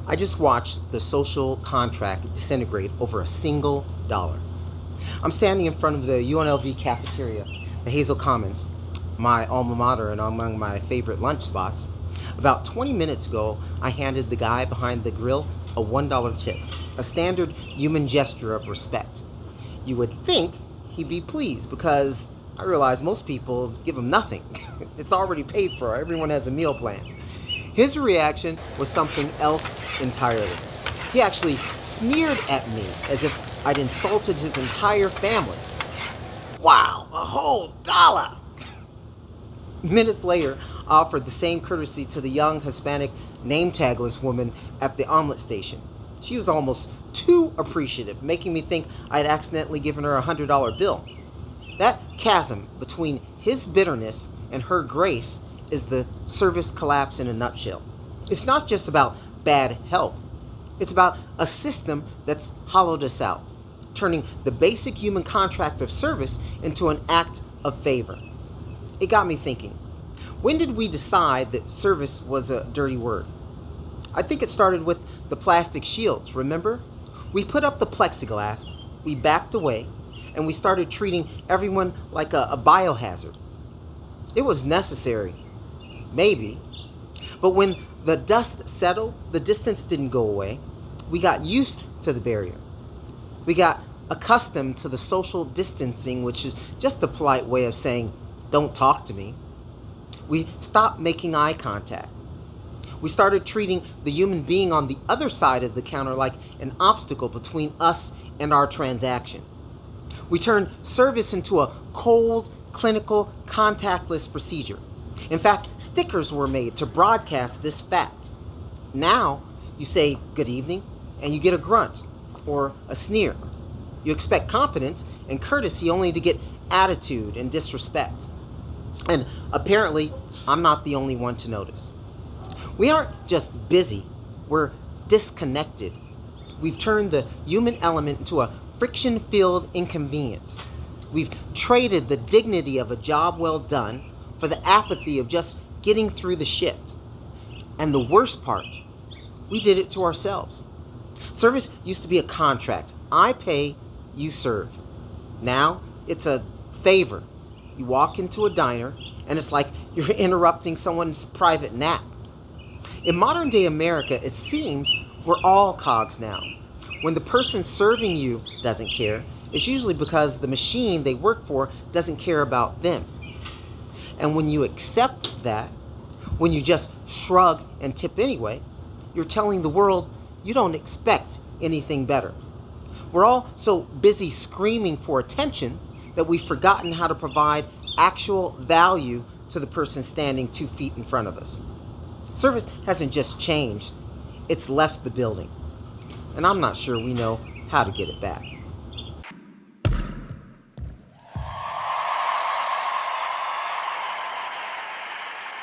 I just watched the social contract disintegrate over a single dollar. I'm standing in front of the UNLV cafeteria, the Hazel Commons, my alma mater and among my favorite lunch spots. About 20 minutes ago, I handed the guy behind the grill a $1 tip, a standard human gesture of respect. You would think he'd be pleased because I realize most people give him nothing. It's already paid for, everyone has a meal plan. His reaction was something else entirely. He actually sneered at me as if I'd insulted his entire family. Wow, a whole dollar! Minutes later, I offered the same courtesy to the young Hispanic name-tagless woman at the omelet station. She was almost too appreciative, making me think I'd accidentally given her a $100 bill. That chasm between his bitterness and her grace is the service collapse in a nutshell. It's not just about bad help. It's about a system that's hollowed us out, turning the basic human contract of service into an act of favor. It got me thinking, when did we decide that service was a dirty word? I think it started with the plastic shields, remember? We put up the plexiglass, we backed away, and we started treating everyone like a biohazard. It was necessary. Maybe. But when the dust settled, the distance didn't go away. We got used to the barrier. We got accustomed to the social distancing, which is just a polite way of saying, don't talk to me. We stopped making eye contact. We started treating the human being on the other side of the counter like an obstacle between us and our transaction. We turned service into a cold, clinical, contactless procedure. In fact, stickers were made to broadcast this fact. Now, you say good evening, and you get a grunt or a sneer. You expect competence and courtesy only to get attitude and disrespect. And apparently, I'm not the only one to notice. We aren't just busy, we're disconnected. We've turned the human element into a friction-filled inconvenience. We've traded the dignity of a job well done for the apathy of just getting through the shift. And the worst part, we did it to ourselves. Service used to be a contract. I pay, you serve. Now, it's a favor. You walk into a diner, and it's like you're interrupting someone's private nap. In modern day America, it seems we're all cogs now. When the person serving you doesn't care, it's usually because the machine they work for doesn't care about them. And when you accept that, when you just shrug and tip anyway, you're telling the world you don't expect anything better. We're all so busy screaming for attention that we've forgotten how to provide actual value to the person standing 2 feet in front of us. Service hasn't just changed, it's left the building. And I'm not sure we know how to get it back.